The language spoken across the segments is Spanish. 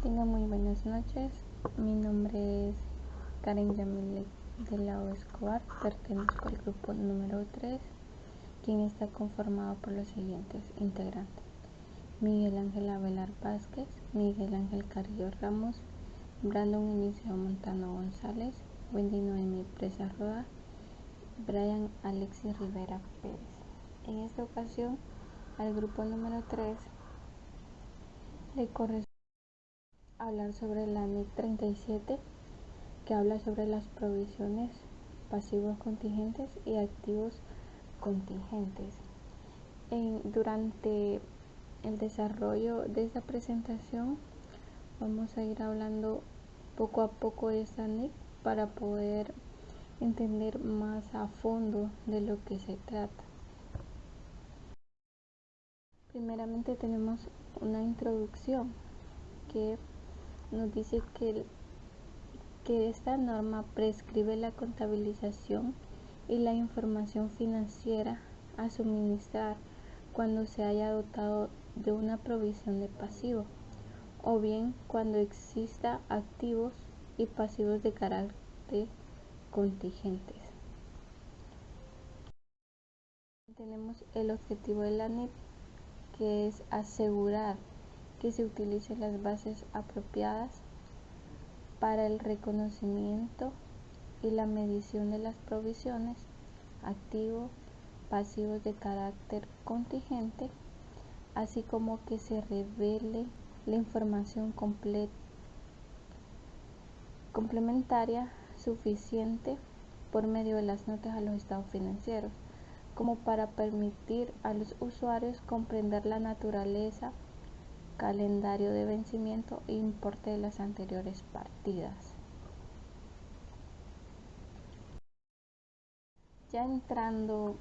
Tengan muy buenas noches. Mi nombre es Karen Yamile de la O Escobar. Pertenezco al grupo número 3, quien está conformado por los siguientes integrantes: Miguel Ángel Avelar Vázquez, Miguel Ángel Carrillo Ramos, Brandon Inicio Montano González, Wendy Noemi Presa Roda, Brian Alexis Rivera Pérez. En esta ocasión, al grupo número 3 le corresponde hablar sobre la NIC 37, que habla sobre las provisiones, pasivos contingentes y activos contingentes. Durante el desarrollo de esta presentación vamos a ir hablando poco a poco de esta NIC para poder entender más a fondo de lo que se trata. Primeramente tenemos una introducción que nos dice que esta norma prescribe la contabilización y la información financiera a suministrar cuando se haya dotado de una provisión de pasivo, o bien cuando exista activos y pasivos de carácter contingentes. Tenemos el objetivo de la NIC, que es asegurar que se utilicen las bases apropiadas para el reconocimiento y la medición de las provisiones, activos, pasivos de carácter contingente, así como que se revele la información complementaria suficiente por medio de las notas a los estados financieros, como para permitir a los usuarios comprender la naturaleza, calendario de vencimiento e importe de las anteriores partidas. Ya entrando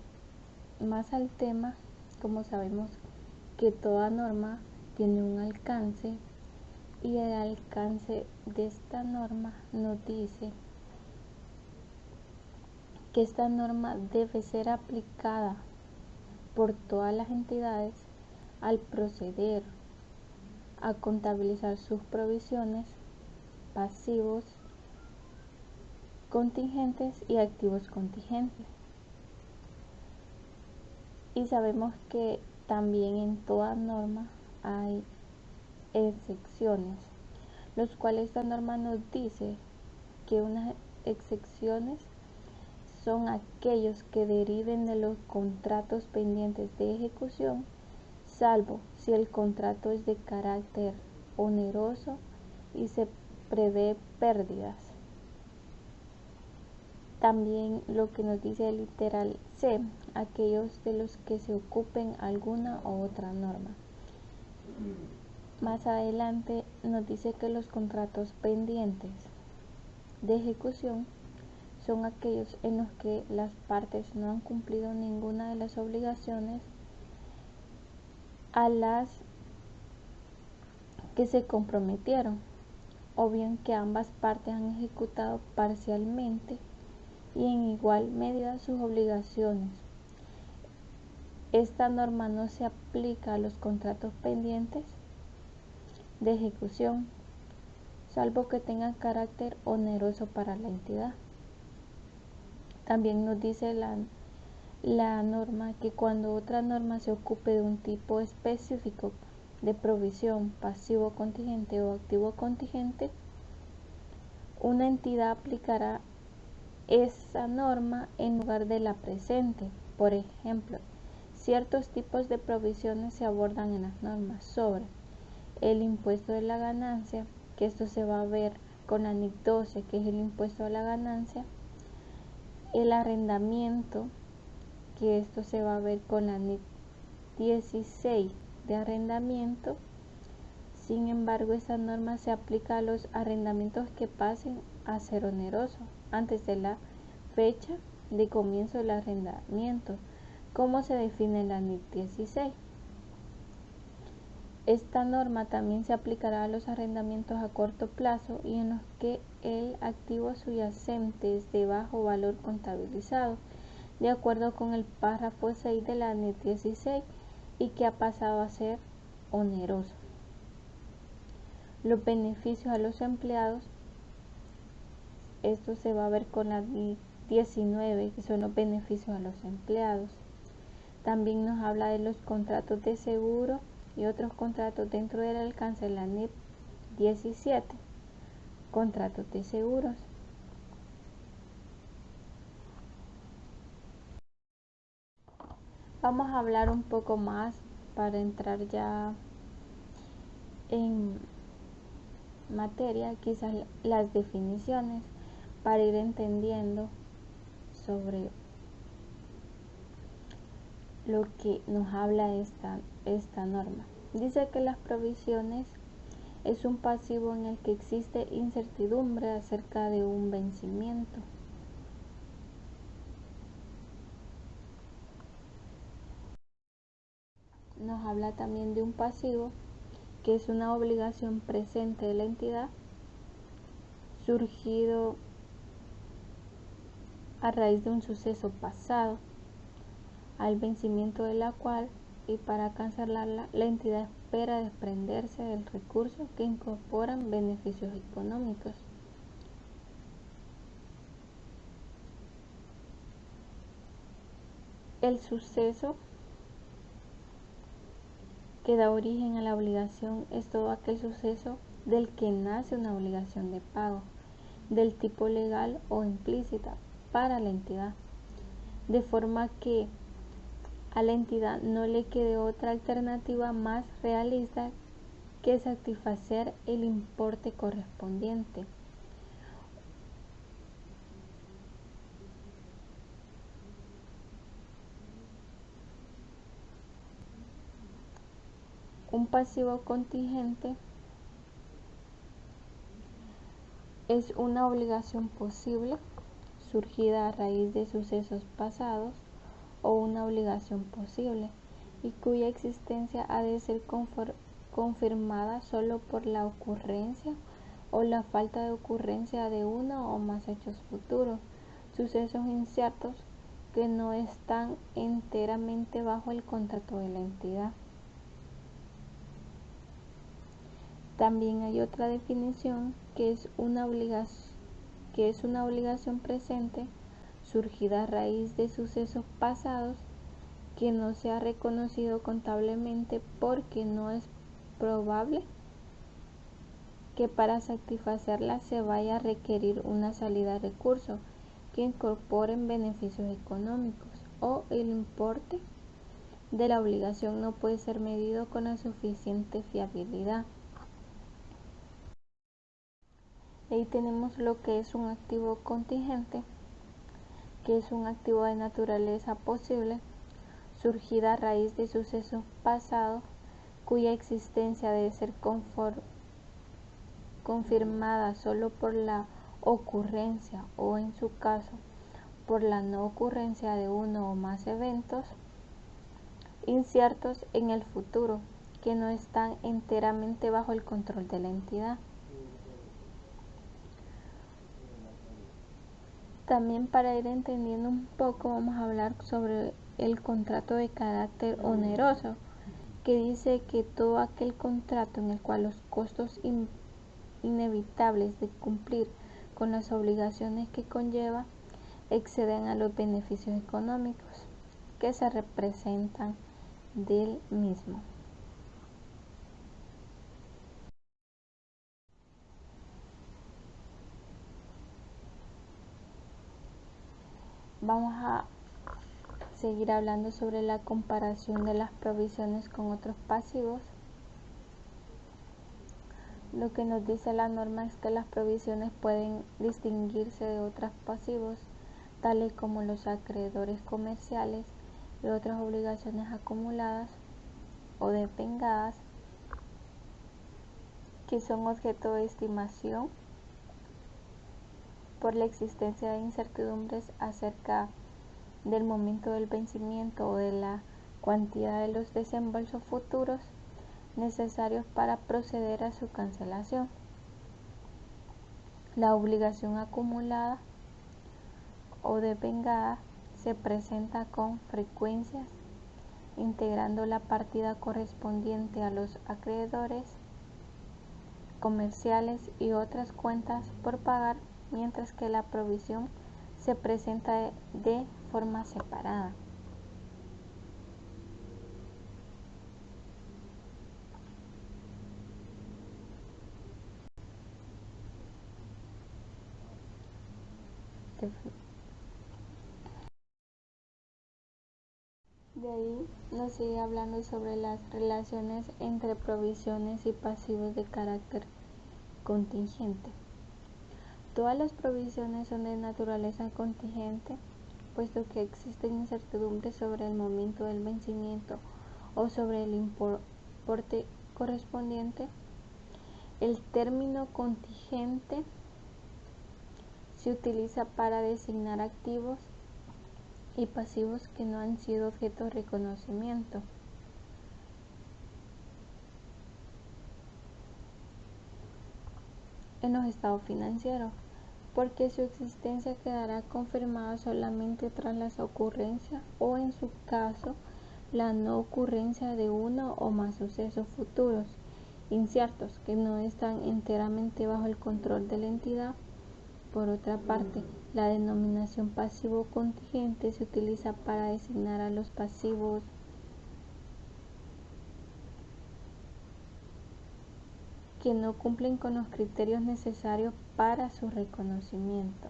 más al tema, como sabemos que toda norma tiene un alcance, y el alcance de esta norma nos dice que esta norma debe ser aplicada por todas las entidades al proceder a contabilizar sus provisiones, pasivos contingentes y activos contingentes. Y sabemos que también en toda norma hay excepciones, los cuales esta norma nos dice que unas excepciones son aquellos que deriven de los contratos pendientes de ejecución, salvo si el contrato es de carácter oneroso y se prevé pérdidas. También lo que nos dice el literal C, aquellos de los que se ocupen alguna u otra norma. Más adelante nos dice que los contratos pendientes de ejecución son aquellos en los que las partes no han cumplido ninguna de las obligaciones a las que se comprometieron, o bien que ambas partes han ejecutado parcialmente y en igual medida sus obligaciones. Esta norma no se aplica a los contratos pendientes de ejecución, salvo que tengan carácter oneroso para la entidad. También nos dice la norma que cuando otra norma se ocupe de un tipo específico de provisión, pasivo contingente o activo contingente, una entidad aplicará esa norma en lugar de la presente. Por ejemplo, ciertos tipos de provisiones se abordan en las normas sobre el impuesto de la ganancia, que esto se va a ver con la NIC 12, que es el impuesto a la ganancia, el arrendamiento, que esto se va a ver con la NIC 16 de arrendamiento. Sin embargo, esta norma se aplica a los arrendamientos que pasen a ser onerosos antes de la fecha de comienzo del arrendamiento, como se define en la NIC 16. Esta norma también se aplicará a los arrendamientos a corto plazo y en los que el activo subyacente es de bajo valor contabilizado, de acuerdo con el párrafo 6 de la NIC 16, y que ha pasado a ser oneroso. Los beneficios a los empleados, esto se va a ver con la 19, que son los beneficios a los empleados. También nos habla de los contratos de seguro y otros contratos dentro del alcance de la NIP 17, contratos de seguros. Vamos a hablar un poco más para entrar ya en materia, quizás las definiciones, para ir entendiendo sobre lo que nos habla esta norma. Dice que las provisiones es un pasivo en el que existe incertidumbre acerca de un vencimiento. Nos habla también de un pasivo que es una obligación presente de la entidad surgido a raíz de un suceso pasado, al vencimiento de la cual y para cancelarla la entidad espera desprenderse del recurso que incorporan beneficios económicos. El suceso que da origen a la obligación es todo aquel suceso del que nace una obligación de pago, del tipo legal o implícita para la entidad, de forma que a la entidad no le quede otra alternativa más realista que satisfacer el importe correspondiente. Un pasivo contingente es una obligación posible surgida a raíz de sucesos pasados o una obligación posible y cuya existencia ha de ser confirmada solo por la ocurrencia o la falta de ocurrencia de uno o más hechos futuros, sucesos inciertos que no están enteramente bajo el contrato de la entidad. También hay otra definición que es una obligación presente surgida a raíz de sucesos pasados que no se ha reconocido contablemente porque no es probable que para satisfacerla se vaya a requerir una salida de recursos que incorporen beneficios económicos o el importe de la obligación no puede ser medido con la suficiente fiabilidad. Ahí tenemos lo que es un activo contingente, que es un activo de naturaleza posible, surgida a raíz de sucesos pasados, cuya existencia debe ser confirmada solo por la ocurrencia o, en su caso, por la no ocurrencia de uno o más eventos inciertos en el futuro, que no están enteramente bajo el control de la entidad. También para ir entendiendo un poco vamos a hablar sobre el contrato de carácter oneroso, que dice que todo aquel contrato en el cual los costos inevitables de cumplir con las obligaciones que conlleva exceden a los beneficios económicos que se representan del mismo. Vamos a seguir hablando sobre la comparación de las provisiones con otros pasivos. Lo que nos dice la norma es que las provisiones pueden distinguirse de otros pasivos, tales como los acreedores comerciales y otras obligaciones acumuladas o devengadas, que son objeto de estimación por la existencia de incertidumbres acerca del momento del vencimiento o de la cantidad de los desembolsos futuros necesarios para proceder a su cancelación. La obligación acumulada o devengada se presenta con frecuencia integrando la partida correspondiente a los acreedores comerciales y otras cuentas por pagar, mientras que la provisión se presenta de forma separada. De ahí nos sigue hablando sobre las relaciones entre provisiones y pasivos de carácter contingente. Todas las provisiones son de naturaleza contingente, puesto que existen incertidumbres sobre el momento del vencimiento o sobre el importe correspondiente. El término contingente se utiliza para designar activos y pasivos que no han sido objeto de reconocimiento. En los estados financieros, porque su existencia quedará confirmada solamente tras la ocurrencia o, en su caso, la no ocurrencia de uno o más sucesos futuros inciertos que no están enteramente bajo el control de la entidad. Por otra parte, la denominación pasivo contingente se utiliza para designar a los pasivos que no cumplen con los criterios necesarios para su reconocimiento.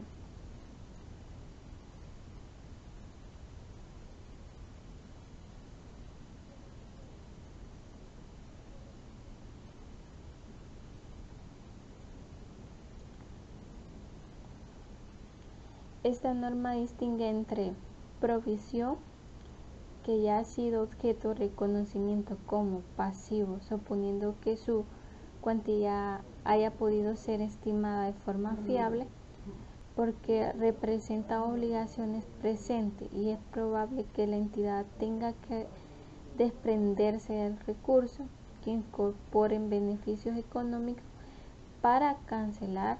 Esta norma distingue entre provisión, que ya ha sido objeto de reconocimiento, como pasivo, suponiendo que su cuantía haya podido ser estimada de forma fiable, porque representa obligaciones presentes y es probable que la entidad tenga que desprenderse del recurso que incorporen beneficios económicos para cancelar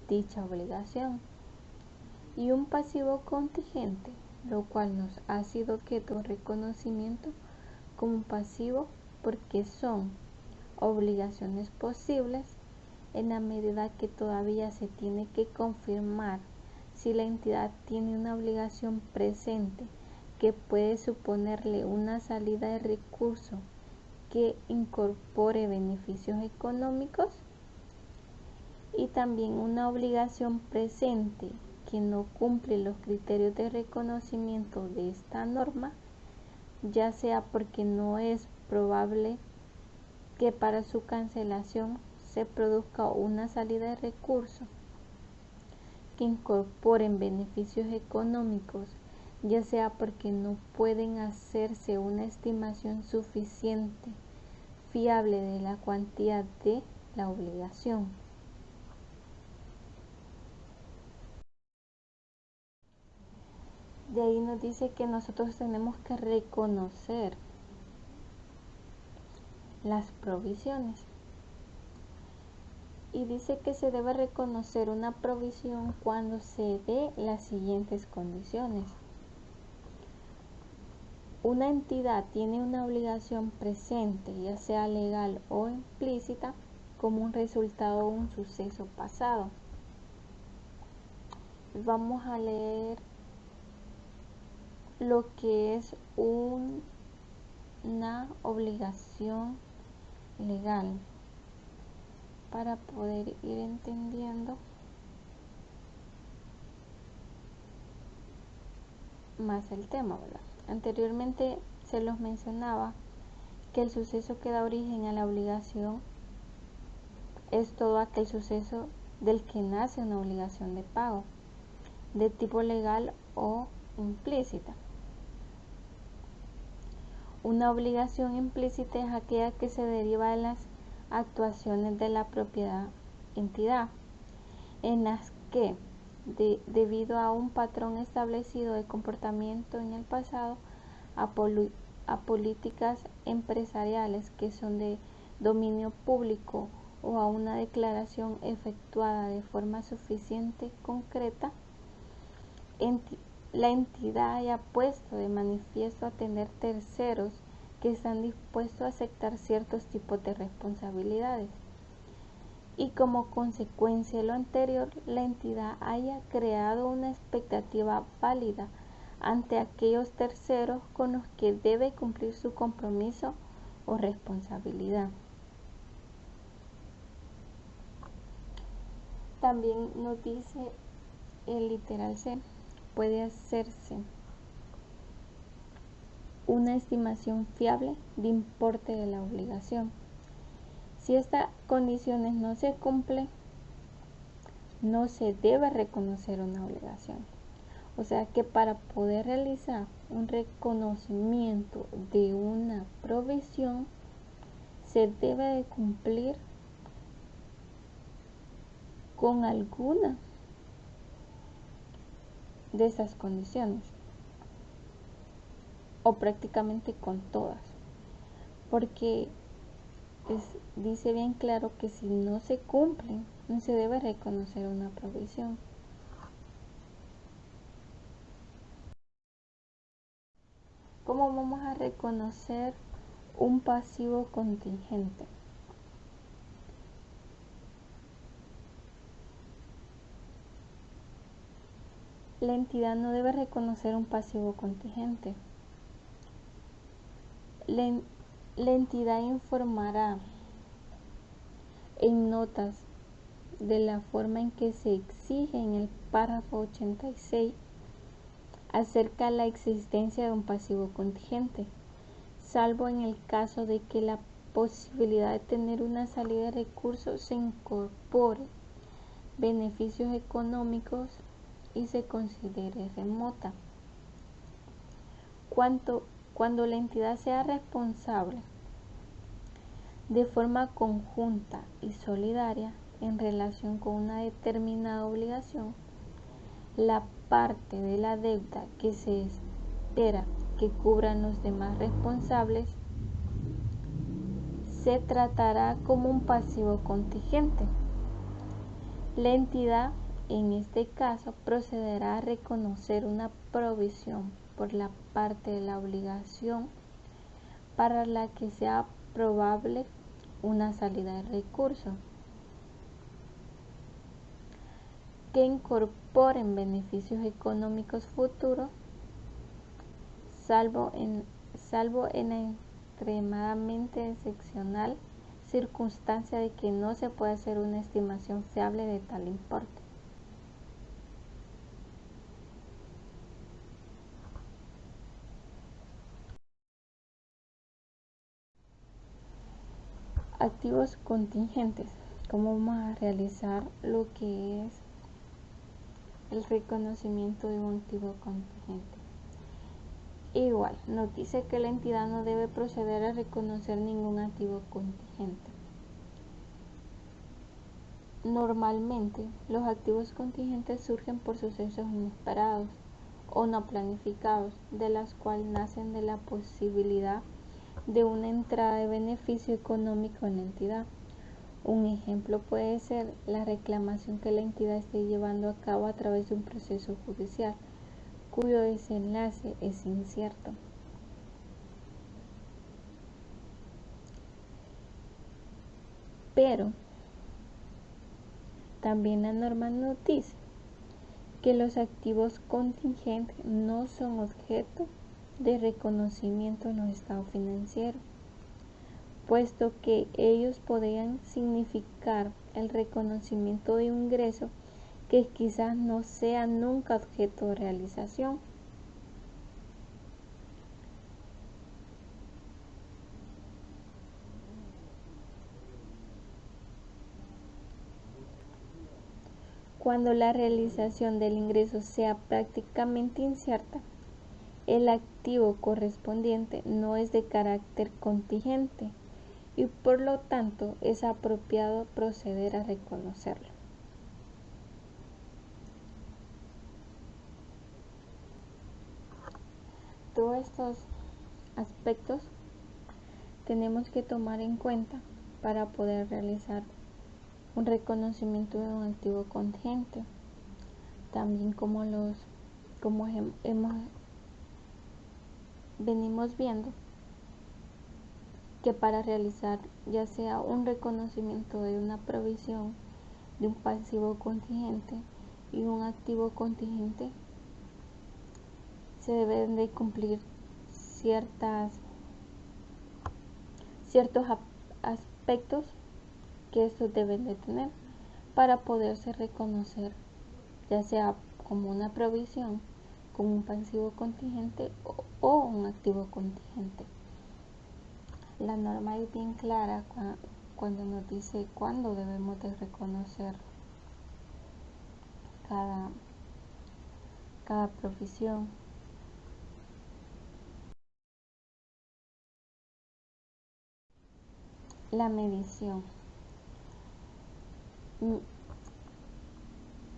dicha obligación. Y un pasivo contingente, lo cual nos ha sido objeto de reconocimiento como pasivo porque son obligaciones posibles en la medida que todavía se tiene que confirmar si la entidad tiene una obligación presente que puede suponerle una salida de recurso que incorpore beneficios económicos, y también una obligación presente que no cumple los criterios de reconocimiento de esta norma, ya sea porque no es probable que para su cancelación se produzca una salida de recursos que incorporen beneficios económicos, ya sea porque no pueden hacerse una estimación suficiente, fiable de la cuantía de la obligación. De ahí nos dice que nosotros tenemos que reconocer las provisiones. Y dice que se debe reconocer una provisión cuando se dé las siguientes condiciones. Una entidad tiene una obligación presente, ya sea legal o implícita, como un resultado de un suceso pasado. Vamos a leer lo que es una obligación legal para poder ir entendiendo más el tema, ¿verdad? Anteriormente se los mencionaba que el suceso que da origen a la obligación es todo aquel suceso del que nace una obligación de pago, de tipo legal o implícita. Una obligación implícita es aquella que se deriva de las actuaciones de la propia entidad, en las que, debido a un patrón establecido de comportamiento en el pasado, a políticas empresariales que son de dominio público o a una declaración efectuada de forma suficiente concreta, la entidad haya puesto de manifiesto a tener terceros que están dispuestos a aceptar ciertos tipos de responsabilidades. y como consecuencia de lo anterior, la entidad haya creado una expectativa válida ante aquellos terceros con los que debe cumplir su compromiso o responsabilidad. También nos dice el literal C, puede hacerse una estimación fiable de importe de la obligación. Si estas condiciones no se cumplen, no se debe reconocer una obligación. O sea que para poder realizar un reconocimiento de una provisión, se debe de cumplir con alguna de esas condiciones, o prácticamente con todas, porque dice bien claro que si no se cumplen, no se debe reconocer una provisión. ¿Cómo vamos a reconocer un pasivo contingente? La entidad no debe reconocer un pasivo contingente. La entidad informará en notas de la forma en que se exige en el párrafo 86 acerca de la existencia de un pasivo contingente, salvo en el caso de que la posibilidad de tener una salida de recursos se incorpore beneficios económicos y se considere remota. Cuando la entidad sea responsable de forma conjunta y solidaria en relación con una determinada obligación, la parte de la deuda que se espera que cubran los demás responsables se tratará como un pasivo contingente. La entidad, en este caso, procederá a reconocer una provisión por la parte de la obligación para la que sea probable una salida de recursos que incorporen beneficios económicos futuros, salvo en la extremadamente excepcional circunstancia de que no se pueda hacer una estimación fiable de tal importe. Activos contingentes. ¿Cómo vamos a realizar lo que es el reconocimiento de un activo contingente? Igual, nos dice que la entidad no debe proceder a reconocer ningún activo contingente. Normalmente, los activos contingentes surgen por sucesos inesperados o no planificados, de las cuales nacen de la posibilidad de una entrada de beneficio económico en la entidad. Un ejemplo puede ser la reclamación que la entidad esté llevando a cabo a través de un proceso judicial, cuyo desenlace es incierto. Pero también la norma nos dice que los activos contingentes no son objeto de reconocimiento en los estados financieros, puesto que ellos podrían significar el reconocimiento de un ingreso que quizás no sea nunca objeto de realización. Cuando la realización del ingreso sea prácticamente incierta, el activo correspondiente no es de carácter contingente y por lo tanto es apropiado proceder a reconocerlo. Todos estos aspectos tenemos que tomar en cuenta para poder realizar un reconocimiento de un activo contingente. También como venimos viendo, que para realizar ya sea un reconocimiento de una provisión de un pasivo contingente y un activo contingente, se deben de cumplir ciertos aspectos que estos deben de tener para poderse reconocer, ya sea como una provisión, como un pasivo contingente o un activo contingente. La norma es bien clara cuando nos dice cuándo debemos de reconocer cada provisión. La medición.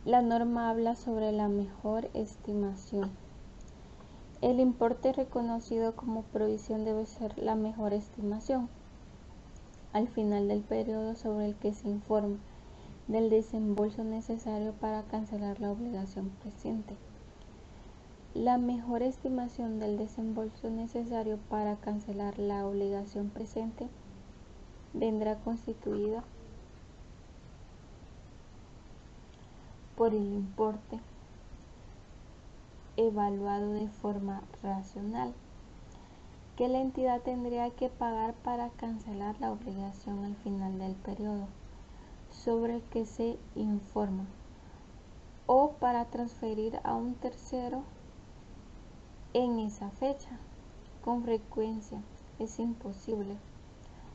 La norma habla sobre la mejor estimación. El importe reconocido como provisión debe ser la mejor estimación al final del periodo sobre el que se informa del desembolso necesario para cancelar la obligación presente. La mejor estimación del desembolso necesario para cancelar la obligación presente vendrá constituida por el importe evaluado de forma racional que la entidad tendría que pagar para cancelar la obligación al final del periodo sobre el que se informa, o para transferir a un tercero en esa fecha. Con frecuencia es imposible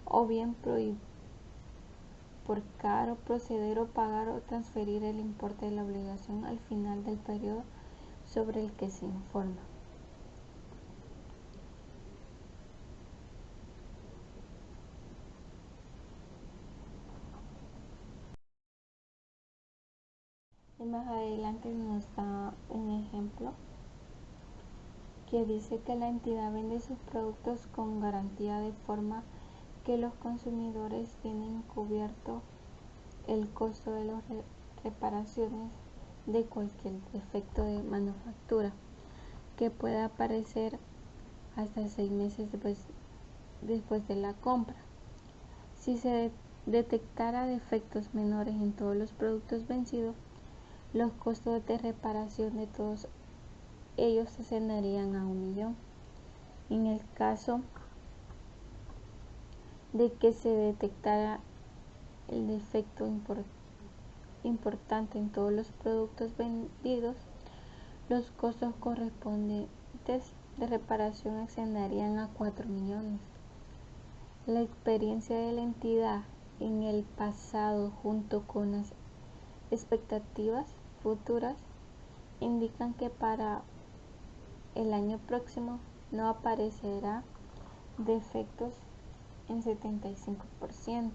o bien prohibir por caro proceder o pagar o transferir el importe de la obligación al final del periodo sobre el que se informa. Y más adelante nos da un ejemplo que dice que la entidad vende sus productos con garantía de forma que los consumidores tienen cubierto el costo de las reparaciones de cualquier defecto de manufactura que pueda aparecer hasta 6 meses después de la compra. Si se detectara defectos menores en todos los productos vencidos, los costos de reparación de todos ellos ascenderían a 1 millón. En el caso de que se detectara el defecto importante en todos los productos vendidos, los costos correspondientes de reparación ascenderían a 4 millones. La experiencia de la entidad en el pasado junto con las expectativas futuras indican que para el año próximo no aparecerá defectos en 75%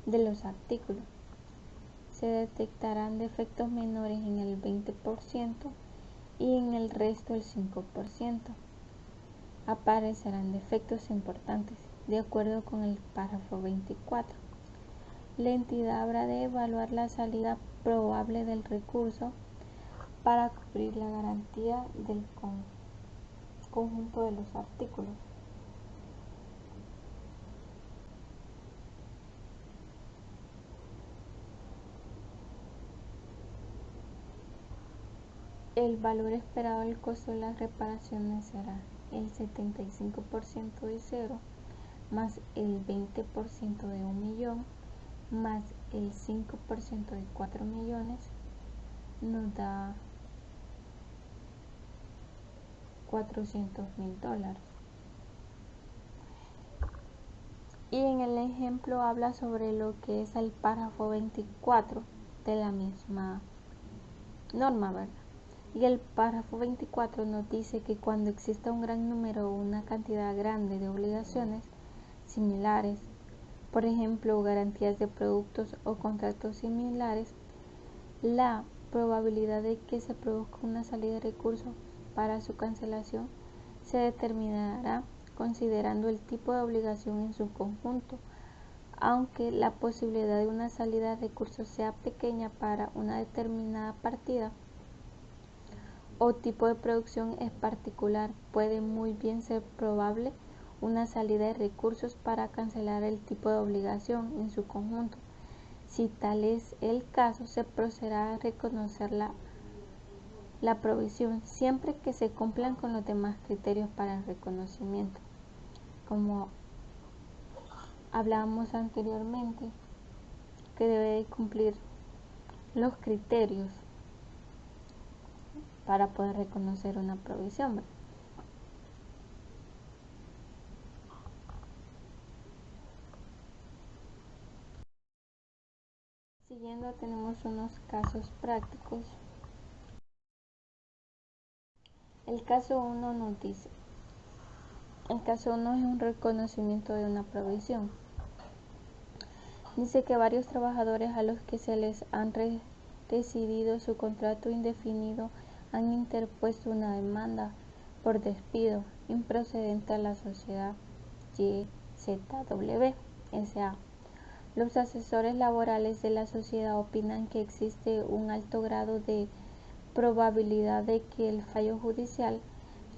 de los artículos. Se detectarán defectos menores en el 20% y en el resto el 5%. Aparecerán defectos importantes, de acuerdo con el párrafo 24. La entidad habrá de evaluar la salida probable del recurso para cubrir la garantía del conjunto de los artículos. El valor esperado del costo de las reparaciones será el 75% de 0 más el 20% de 1 millón más el 5% de 4 millones nos da $400,000. Y en el ejemplo habla sobre lo que es el párrafo 24 de la misma norma, ¿verdad? Y el párrafo 24 nos dice que cuando exista un gran número o una cantidad grande de obligaciones similares, por ejemplo, garantías de productos o contratos similares, la probabilidad de que se produzca una salida de recursos para su cancelación se determinará considerando el tipo de obligación en su conjunto, aunque la posibilidad de una salida de recursos sea pequeña para una determinada partida o tipo de producción es particular, puede muy bien ser probable una salida de recursos para cancelar el tipo de obligación en su conjunto. Si tal es el caso, se procederá a reconocer la provisión siempre que se cumplan con los demás criterios para el reconocimiento. Como hablábamos anteriormente, que debe de cumplir los criterios para poder reconocer una provisión. Siguiendo, tenemos unos casos prácticos. El caso 1 nos dice, el caso 1 es un reconocimiento de una provisión. Dice que varios trabajadores a los que se les han rescindido su contrato indefinido han interpuesto una demanda por despido improcedente a la sociedad YZW S.A. Los asesores laborales de la sociedad opinan que existe un alto grado de probabilidad de que el fallo judicial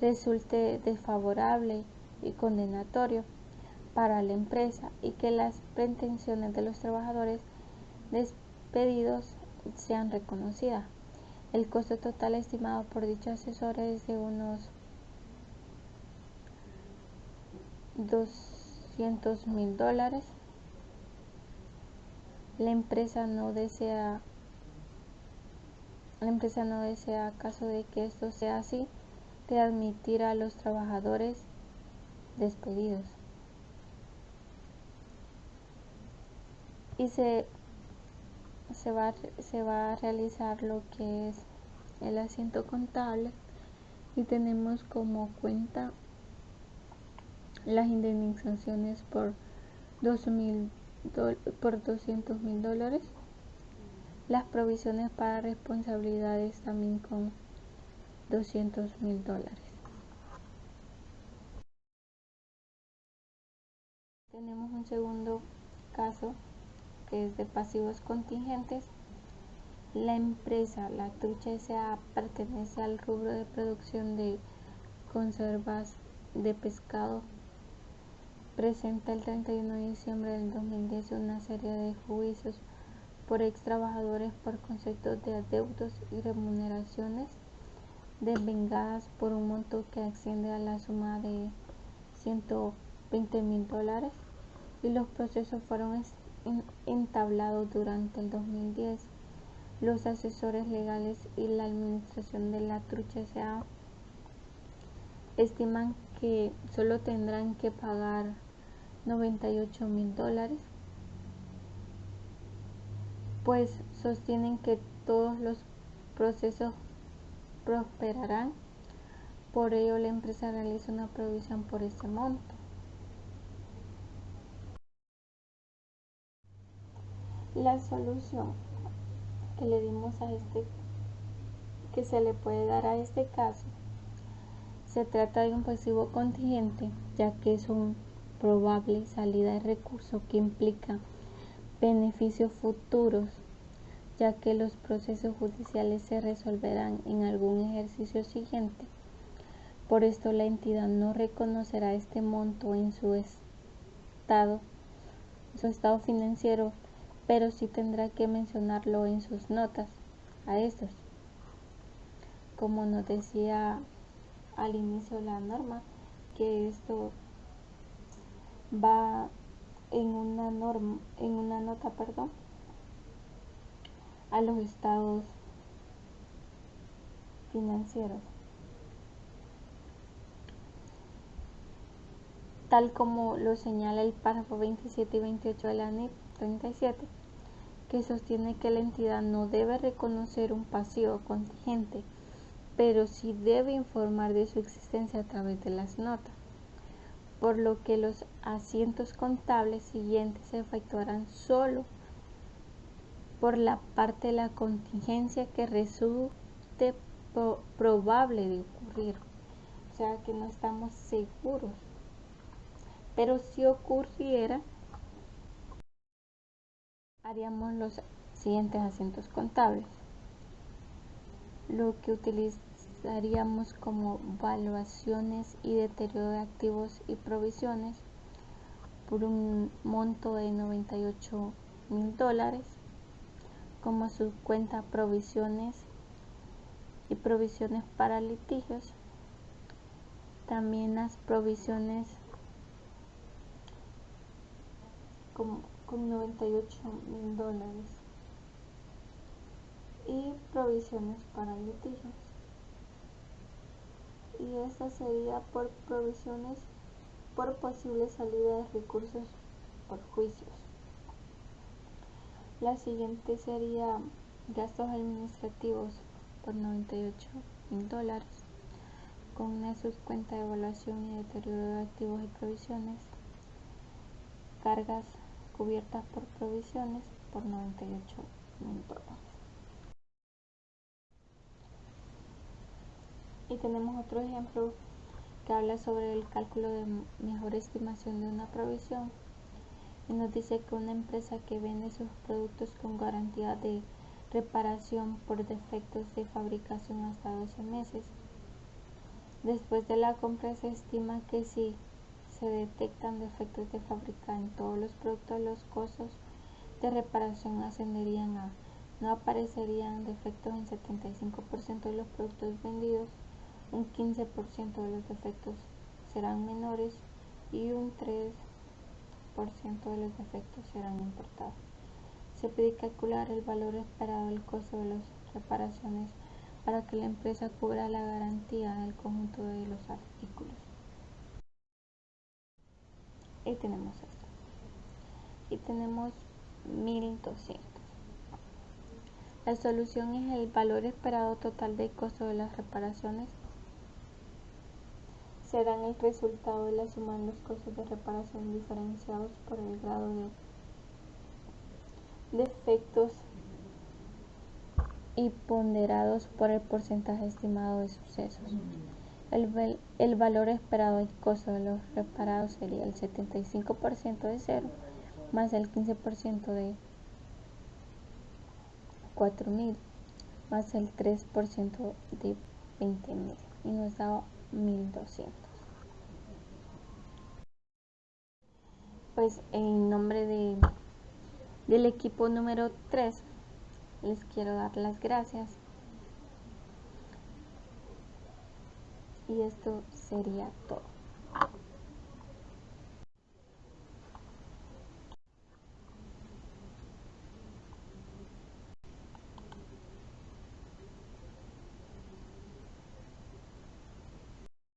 resulte desfavorable y condenatorio para la empresa y que las pretensiones de los trabajadores despedidos sean reconocidas. El costo total estimado por dichos asesores es de unos $200,000. La empresa no desea, caso de que esto sea así, de admitir a los trabajadores despedidos. Y se va a realizar lo que es el asiento contable y tenemos como cuenta las indemnizaciones por $200,000, las provisiones para responsabilidades también con $200,000. Tenemos un segundo caso que es de pasivos contingentes. La empresa La Trucha S.A. pertenece al rubro de producción de conservas de pescado. Presenta el 31 de diciembre del 2010 una serie de juicios por ex trabajadores por conceptos de adeudos y remuneraciones devengadas por un monto que asciende a la suma de $120,000, y los procesos fueron entablados durante el 2010. Los asesores legales y la administración de La Trucha S.A. estiman que solo tendrán que pagar $98,000, pues sostienen que todos los procesos prosperarán. Por ello, la empresa realiza una provisión por este monto. La solución que se le puede dar a este caso, se trata de un pasivo contingente, ya que es una probable salida de recurso que implica beneficios futuros, ya que los procesos judiciales se resolverán en algún ejercicio siguiente. Por esto, la entidad no reconocerá este monto en su estado financiero, pero sí tendrá que mencionarlo en sus notas a estos. Como nos decía al inicio la norma, que esto va en una nota, a los estados financieros, tal como lo señala el párrafo 27 y 28 de la NIP 37, que sostiene que la entidad no debe reconocer un pasivo contingente, pero sí debe informar de su existencia a través de las notas, por lo que los asientos contables siguientes se efectuarán solo por la parte de la contingencia que resulte probable de ocurrir. O sea que no estamos seguros, pero si ocurriera, haríamos los siguientes asientos contables. Lo que haríamos como valuaciones y deterioro de activos y provisiones por un monto de $98,000, como subcuenta provisiones y provisiones para litigios. También las provisiones con $98,000 y provisiones para litigios. Y esta sería por provisiones por posible salida de recursos por juicios. La siguiente sería gastos administrativos por $98,000, con una subcuenta de evaluación y deterioro de activos y provisiones. Cargas cubiertas por provisiones por $98,000. Y tenemos otro ejemplo que habla sobre el cálculo de mejor estimación de una provisión, y nos dice que una empresa que vende sus productos con garantía de reparación por defectos de fabricación hasta 12 meses. Después de la compra se estima que si se detectan defectos de fábrica en todos los productos, los costos de reparación ascenderían a: no aparecerían defectos en 75% de los productos vendidos, un 15% de los defectos serán menores y un 3% de los defectos serán importados. Se pide calcular el valor esperado del costo de las reparaciones para que la empresa cubra la garantía del conjunto de los artículos. Y tenemos esto. Y tenemos 1.200. La solución es el valor esperado total del costo de las reparaciones. Serán el resultado de la suma de los costos de reparación diferenciados por el grado de defectos y ponderados por el porcentaje estimado de sucesos. El valor esperado del costo de los reparados sería el 75% de 0 más el 15% de 4.000 más el 3% de 20.000, y nos da 1.200. Pues en nombre del equipo número 3 les quiero dar las gracias, y esto sería todo.